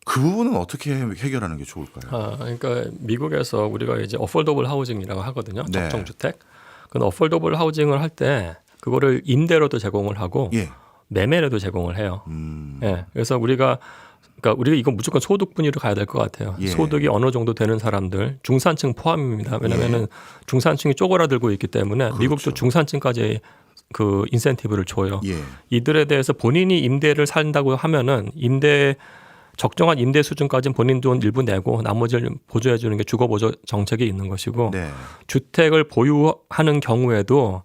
그 부분은 어떻게 해결하는 게 좋을까요? 그러니까 미국에서 우리가 이제 어폴더블 하우징이라고 하거든요. 네. 적정 주택. 그 어폴더블 하우징을 할 때 그거를 임대로도 제공을 하고 예. 매매로도 제공을 해요. 예. 그래서 우리가 이건 무조건 소득 분위로 가야 될 것 같아요. 예. 소득이 어느 정도 되는 사람들, 중산층 포함입니다. 왜냐하면 중산층이 쪼그라들고 있기 때문에 그렇죠. 미국도 중산층까지 그 인센티브를 줘요. 예. 이들에 대해서 본인이 임대를 산다고 하면은 적정한 임대 수준까지는 본인 돈 일부 내고 나머지를 보조해 주는 게 주거 보조 정책이 있는 것이고 네. 주택을 보유하는 경우에도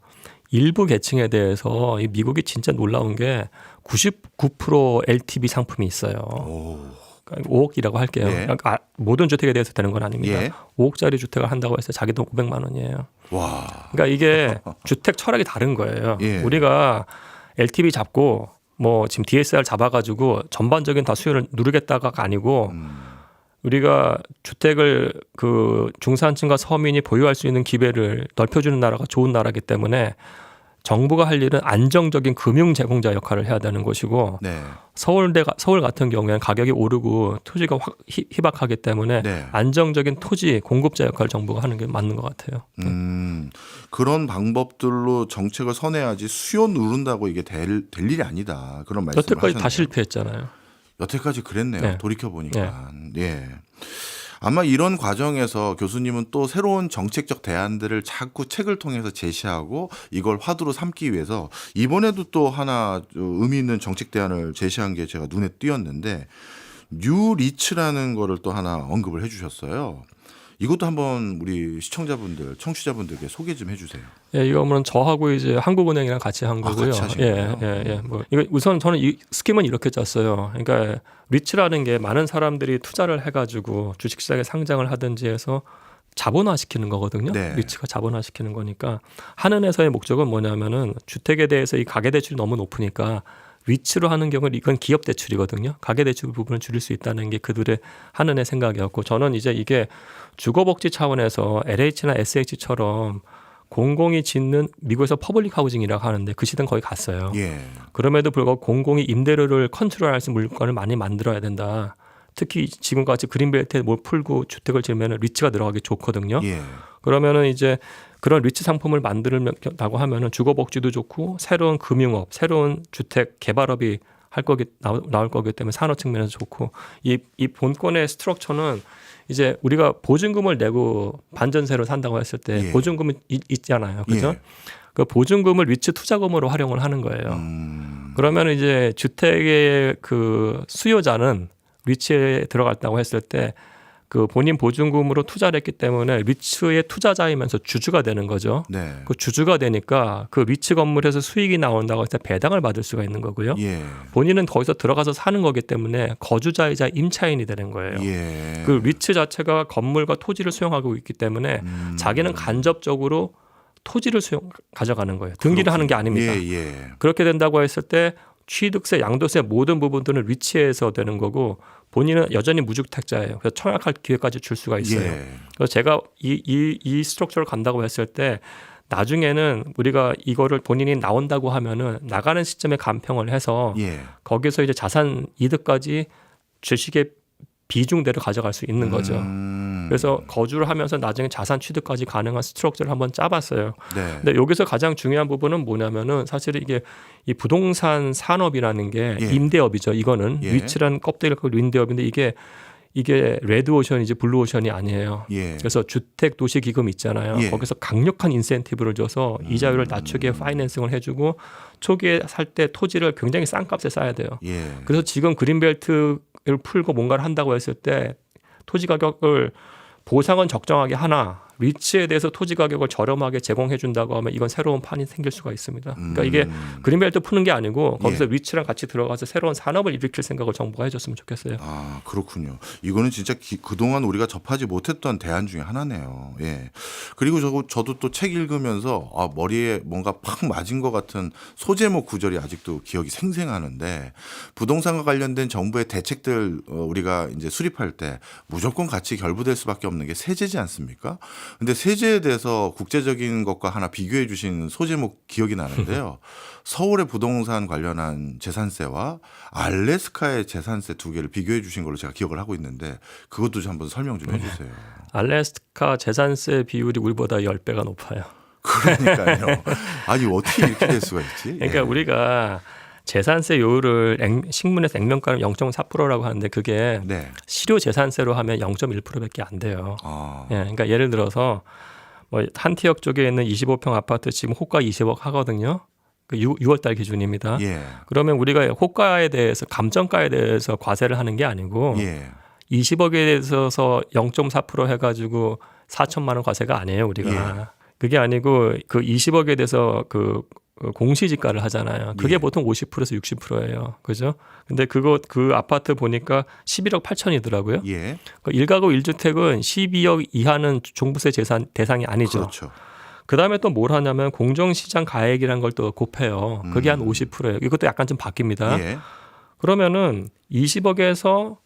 일부 계층에 대해서 이 미국이 진짜 놀라운 게 99% LTV 상품이 있어요. 오. 그러니까 5억이라고 할게요. 예. 그러니까 모든 주택에 대해서 되는 건 아닙니다. 예. 5억짜리 주택을 한다고 해서 자기 돈 500만 원이에요. 와. 그러니까 이게 주택 철학이 다른 거예요. 예. 우리가 LTV 잡고 뭐 지금 DSR 잡아가지고 전반적인 다 수요를 누르겠다가 아니고 우리가 주택을 그 중산층과 서민이 보유할 수 있는 기회를 넓혀주는 나라가 좋은 나라이기 때문에 정부가 할 일은 안정적인 금융 제공자 역할을 해야 되는 것이고 네. 서울 같은 경우에는 가격이 오르고 토지가 확 희박하기 때문에 네. 안정적인 토지 공급자 역할을 정부가 하는 게 맞는 것 같아요. 그런 방법들로 정책을 선회하지 수요 누른다고 이게 될 일이 아니다. 그런 말씀을 여태까지 하셨네요. 다 실패했잖아요. 여태까지 그랬네요. 네. 돌이켜 보니까. 예. 아마 이런 과정에서 교수님은 또 새로운 정책적 대안들을 자꾸 책을 통해서 제시하고 이걸 화두로 삼기 위해서 이번에도 또 하나 의미 있는 정책 대안을 제시한 게 제가 눈에 띄었는데 뉴리츠라는 거를 또 하나 언급을 해 주셨어요. 이것도 한번 우리 시청자분들, 청취자분들께 소개 좀 해주세요. 예, 이거는 저하고 이제 한국은행이랑 같이 한 거고요. 같이 하신 거예요? 예. 뭐 이거 우선 저는 이 스킴은 이렇게 짰어요. 그러니까 리츠라는 게 많은 사람들이 투자를 해가지고 주식시장에 상장을 하든지 해서 자본화시키는 거거든요. 네. 리츠가 자본화시키는 거니까 한은에서의 목적은 뭐냐면은 주택에 대해서 이 가계대출이 너무 높으니까 리츠로 하는 경우는 이건 기업 대출이거든요. 가계 대출 부분을 줄일 수 있다는 게 그들의 한은의 생각이었고 저는 이제 이게 주거복지 차원에서 LH나 SH처럼 공공이 짓는 미국에서 퍼블릭 하우징이라고 하는데 그 시대는 거의 갔어요. 예. 그럼에도 불구하고 공공이 임대료를 컨트롤할 수 있는 물건을 많이 만들어야 된다. 특히 지금같이 그린벨트에 뭘 풀고 주택을 지으면 리츠가 들어가기 좋거든요. 예. 그러면은 이제 그런 리츠 상품을 만들다고 하면은 주거복지도 좋고 새로운 금융업, 새로운 주택 개발업이 나올 거기 때문에 산업 측면에서 좋고 이 본권의 스트럭처는 이제 우리가 보증금을 내고 반전세로 산다고 했을 때 예. 보증금이 있잖아요, 그죠? 예. 그 보증금을 리츠 투자금으로 활용을 하는 거예요. 그러면 이제 주택의 그 수요자는 리츠에 들어갔다고 했을 때 그 본인 보증금으로 투자를 했기 때문에 리츠의 투자자이면서 주주가 되는 거죠. 네. 그 주주가 되니까 그 리츠 건물에서 수익이 나온다고 해서 배당을 받을 수가 있는 거고요. 예. 본인은 거기서 들어가서 사는 거기 때문에 거주자이자 임차인이 되는 거예요. 예. 그 리츠 자체가 건물과 토지를 수용하고 있기 때문에 자기는 간접적으로 토지를 가져가는 거예요. 등기를 하는 게 아닙니다. 예. 그렇게 된다고 했을 때 취득세, 양도세 모든 부분들은 리츠에서 되는 거고 본인은 여전히 무주택자예요. 그래서 청약할 기회까지 줄 수가 있어요. 예. 그래서 제가 이 스트럭처를 간다고 했을 때 나중에는 우리가 이거를 본인이 나온다고 하면은 나가는 시점에 간평을 해서 예. 거기서 이제 자산 이득까지 주식의 비중대로 가져갈 수 있는 거죠. 그래서 거주를 하면서 나중에 자산 취득까지 가능한 스트럭처를 한번 짜봤어요. 네. 근데 여기서 가장 중요한 부분은 뭐냐면은 사실 이게 이 부동산 산업이라는 게 예. 임대업이죠. 이거는 예. 리츠란 껍데기를 갖고 임대업인데 이게 레드오션이지 블루오션이 아니에요. 예. 그래서 주택 도시 기금 있잖아요. 예. 거기서 강력한 인센티브를 줘서 이자율을 낮추게 파이낸싱을 해주고 초기에 살 때 토지를 굉장히 싼 값에 싸야 돼요. 예. 그래서 지금 그린벨트를 풀고 뭔가를 한다고 했을 때 토지 가격을 보상은 적정하게 하나 위치에 대해서 토지 가격을 저렴하게 제공해 준다고 하면 이건 새로운 판이 생길 수가 있습니다. 그러니까 이게 그린벨트 푸는 게 아니고 거기서 위치랑 같이 들어가서 새로운 산업을 일으킬 생각을 정부가 해줬으면 좋겠어요. 아, 그렇군요. 이거는 진짜 그동안 우리가 접하지 못했던 대안 중에 하나네요. 예. 그리고 저도 또 책 읽으면서 머리에 뭔가 팍 맞은 것 같은 소제목 구절이 아직도 기억이 생생하는데, 부동산과 관련된 정부의 대책들 우리가 이제 수립할 때 무조건 같이 결부될 수밖에 없는 게 세제지 않습니까? 근데 세제에 대해서 국제적인 것과 하나 비교해 주신 소제목 기억이 나는데요. 서울의 부동산 관련한 재산세와 알래스카의 재산세 두 개를 비교해 주신 걸로 제가 기억을 하고 있는데, 그것도 좀 한번 설명 좀 해주세요. 알래스카 재산세 비율이 우리보다 10배가 높아요. 그러니까요. 아니 어떻게 이렇게 될 수가 있지? 그러니까 우리가 재산세 요율을 식문에서 액면가로 0.4%라고 하는데 그게 네. 실효 재산세로 하면 0.1%밖에 안 돼요. 아, 예, 그러니까 예를 들어서 뭐 한티역 쪽에 있는 25평 아파트 지금 호가 20억 하거든요. 그 6월달 기준입니다. 예. 그러면 우리가 호가에 대해서 감정가에 대해서 과세를 하는 게 아니고 예. 20억에 대해서 0.4% 해가지고 4천만 원 과세가 아니에요 우리가. 예. 그게 아니고 그 20억에 대해서 그 공시지가를 하잖아요. 그게 예. 보통 50%에서 60%예요. 그죠? 근데 그 아파트 보니까 11억 8천이더라고요. 예. 그 1가구 1주택은 12억 이하는 종부세 대상이 아니죠. 그렇죠. 그다음에 또 뭘 하냐면 공정시장 가액이라는 걸 또 곱해요. 그게 한 50%예요. 이것도 약간 좀 바뀝니다. 예. 그러면은 20억에서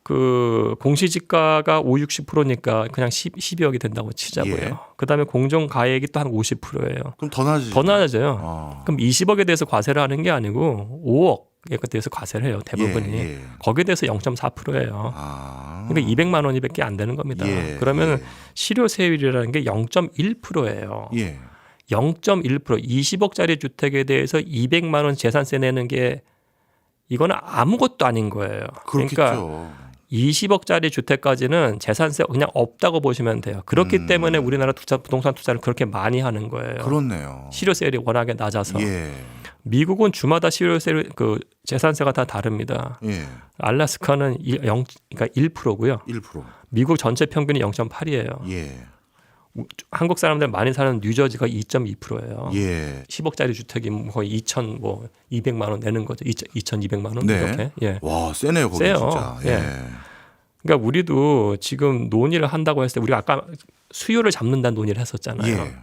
그 공시지가가 60%니까 그냥 12억이 된다고 치자고요. 예. 그다음에 공정 가액이 또 한 50%예요. 그럼 더 낮아지죠. 더 낮아져요. 아. 그럼 20억에 대해서 과세를 하는 게 아니고 5억에 대해서 과세를 해요. 대부분이. 예, 예. 거기에 대해서 0.4%예요. 아. 그러니까 200만 원이밖에 안 되는 겁니다. 예, 그러면 예. 실효세율이라는 게 0.1%예요. 예. 0.1% 20억짜리 주택에 대해서 200만 원 재산세 내는 게 이거는 아무것도 아닌 거예요. 그렇겠죠. 그러니까 20억짜리 주택까지는 재산세 그냥 없다고 보시면 돼요. 그렇기 때문에 우리나라 부동산 투자를 그렇게 많이 하는 거예요. 그렇네요. 실효세율이 워낙에 낮아서. 예. 미국은 주마다 실효세율 그 재산세가 다 다릅니다. 예. 알래스카는 그러니까 1%고요. 1%. 미국 전체 평균이 0.8이에요. 예. 한국 사람들 많이 사는 뉴저지가 2.2%예요. 예. 10억짜리 주택이 거의 200만 원 내는 거죠. 2,200만 원 네. 이렇게. 예. 와, 세네요, 거기 세요. 진짜. 예. 예. 그러니까 우리도 지금 논의를 한다고 했을 때 우리가 아까 수요를 잡는다는 논의를 했었잖아요. 예.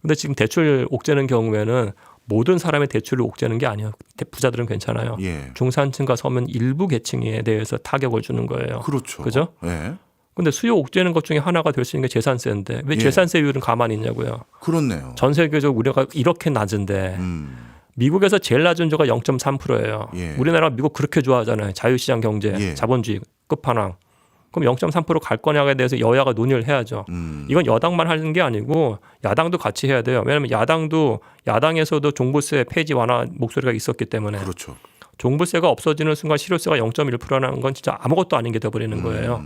근데 지금 대출 옥죄는 경우에는 모든 사람의 대출을 옥죄는 게 아니에요. 부자들은 괜찮아요. 예. 중산층과 서민 일부 계층에 대해서 타격을 주는 거예요. 그렇죠. 그죠? 예. 근데 수요 옥죄는 것 중에 하나가 될 수 있는 게 재산세인데 왜 예. 재산세율은 가만히 있냐고요. 그렇네요. 전 세계적으로 우리가 이렇게 낮은데 미국에서 제일 낮은 조가 0.3%예요. 예. 우리나라 미국 그렇게 좋아하잖아요. 자유시장 경제, 예. 자본주의 끝판왕. 그럼 0.3%갈 거냐에 대해서 여야가 논의를 해야죠. 이건 여당만 하는 게 아니고 야당도 같이 해야 돼요. 왜냐하면 야당에서도 종부세 폐지 완화 목소리가 있었기 때문에 그렇죠. 종부세가 없어지는 순간 실효세가 0.1%라는 건 진짜 아무것도 아닌 게 돼버리는 거예요.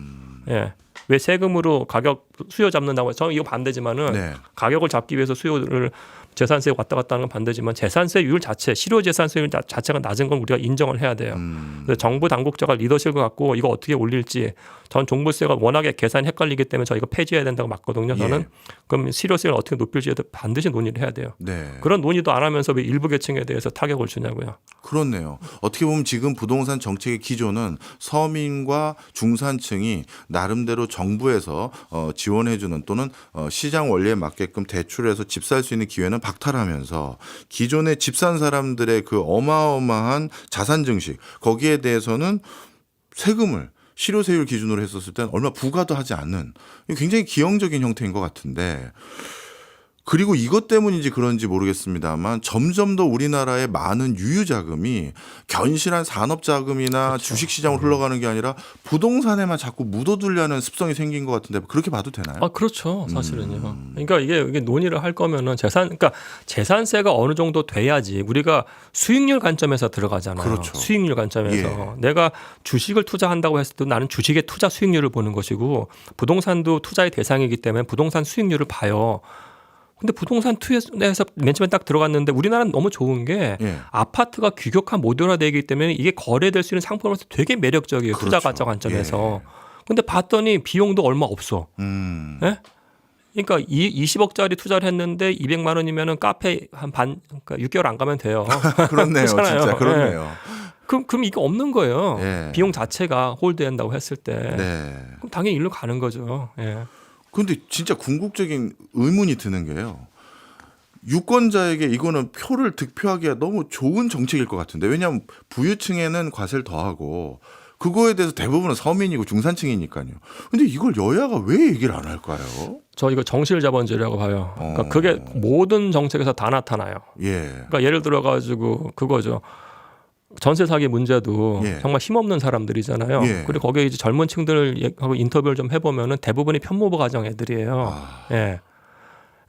예. 왜 세금으로 가격 수요 잡는다고 해서 저는 이거 반대지만은 네. 가격을 잡기 위해서 수요를 재산세 왔다 갔다 하는 건 반대지만 재산세율 자체 실효 재산세율 자체가 낮은 건 우리가 인정을 해야 돼요. 그래서 정부 당국자가 리더십을 갖고 이거 어떻게 올릴지 전 종부세가 워낙에 계산이 헷갈리기 때문에 저희가 폐지해야 된다고 맞거든요. 저는 예. 그럼 실효세를 어떻게 높일지에 반드시 논의를 해야 돼요. 네. 그런 논의도 안 하면서 왜 일부 계층에 대해서 타격을 주냐고요. 그렇네요. 어떻게 보면 지금 부동산 정책의 기조는 서민과 중산층이 나름대로 정부에서 지원해주는 또는 시장 원리에 맞게끔 대출해서 집 살 수 있는 기회는 박탈하면서 기존의 집 산 사람들의 그 어마어마한 자산 증식 거기에 대해서는 세금을 실효세율 기준으로 했었을 때는 얼마 부과도 하지 않는 굉장히 기형적인 형태인 것 같은데, 그리고 이것 때문인지 그런지 모르겠습니다만 점점 더 우리나라의 많은 유유자금이 견실한 산업자금이나 그렇죠. 주식시장으로 흘러가는 게 아니라 부동산에만 자꾸 묻어두려는 습성이 생긴 것 같은데 그렇게 봐도 되나요? 아, 그렇죠. 사실은요. 그러니까 이게 논의를 할 거면은 그러니까 재산세가 어느 정도 돼야지 우리가 수익률 관점에서 들어가잖아요. 그렇죠. 수익률 관점에서 예. 내가 주식을 투자한다고 했을 때 나는 주식의 투자 수익률을 보는 것이고 부동산도 투자의 대상이기 때문에 부동산 수익률을 봐요. 근데 부동산 투자에서 맨 처음에 딱 들어갔는데 우리나라는 너무 좋은 게 예. 아파트가 규격화 모듈화되기 때문에 이게 거래될 수 있는 상품으로서 되게 매력적이에요. 투자 그렇죠. 가치 관점에서. 예. 근데 봤더니 비용도 얼마 없어. 음. 예? 그러니까 20억짜리 투자를 했는데 200만 원이면은 카페 한 반, 그러니까 6개월 안 가면 돼요. 그렇네요. 그렇잖아요. 진짜 그렇네요. 그럼 이게 없는 거예요. 예. 비용 자체가 홀드된다고 했을 때. 네. 그럼 당연히 일로 가는 거죠. 예. 근데 진짜 궁극적인 의문이 드는 게요. 유권자에게 이거는 표를 득표하기가 너무 좋은 정책일 것 같은데, 왜냐하면 부유층에는 과세를 더하고 그거에 대해서 대부분은 서민이고 중산층이니까요. 근데 이걸 여야가 왜 얘기를 안 할까요? 저 이거 정실자본주의라고 봐요. 그러니까 그게 모든 정책에서 다 나타나요. 예. 그러니까 예를 들어 가지고 그거죠. 전세 사기 문제도 예. 정말 힘없는 사람들이잖아요. 예. 그리고 거기에 이제 젊은 층들하고 인터뷰를 좀 해보면은 대부분이 편모부 가정 애들이에요. 예.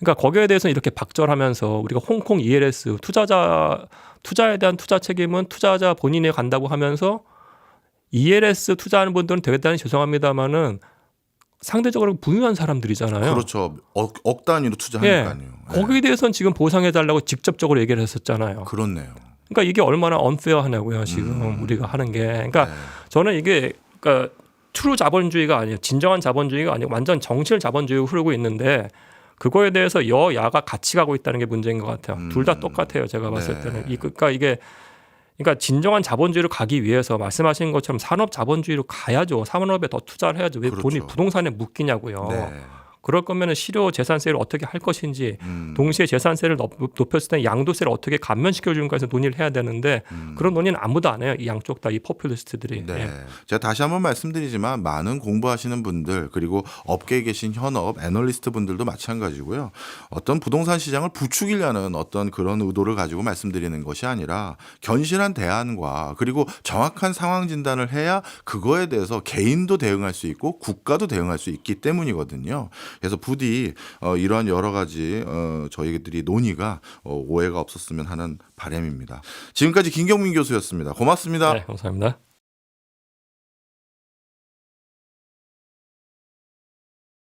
그러니까 거기에 대해서 이렇게 박절하면서 우리가 홍콩 ELS 투자에 대한 투자 책임은 투자자 본인에 간다고 하면서 ELS 투자하는 분들은 대단히 죄송합니다만은 상대적으로 부유한 사람들이잖아요. 그렇죠. 억 단위로 투자하니까요. 예. 거기에 대해서는 지금 보상해달라고 직접적으로 얘기를 했었잖아요. 그렇네요. 그러니까 이게 얼마나 언페어하냐고요. 지금 우리가 하는 게. 그러니까 네. 저는 이게 그러니까 트루 자본주의가 아니에요. 진정한 자본주의가 아니고 완전 정실 자본주의로 흐르고 있는데 그거에 대해서 여야가 같이 가고 있다는 게 문제인 것 같아요. 둘 다 똑같아요. 제가 봤을 네. 때는. 그러니까 진정한 자본주의로 가기 위해서 말씀하신 것처럼 산업 자본주의로 가야죠. 산업에 더 투자를 해야죠. 왜 그렇죠. 본인 부동산에 묶이냐고요. 네. 그럴 거면은 실효 재산세를 어떻게 할 것인지 동시에 재산세를 높였을 때 양도세를 어떻게 감면시켜 주는가에서 논의를 해야 되는데 그런 논의는 아무도 안 해요. 이 양쪽 다 이 포퓰리스트들이. 네. 예. 제가 다시 한번 말씀드리지만 많은 공부하시는 분들 그리고 업계에 계신 현업 애널리스트 분들도 마찬가지고요. 어떤 부동산 시장을 부추기려는 어떤 그런 의도를 가지고 말씀드리는 것이 아니라 견실한 대안과 그리고 정확한 상황 진단을 해야 그거에 대해서 개인도 대응할 수 있고 국가도 대응할 수 있기 때문이거든요. 그래서 부디 이러한 여러 가지 저희들이 논의가 오해가 없었으면 하는 바람입니다. 지금까지 김경민 교수였습니다. 고맙습니다. 네, 감사합니다.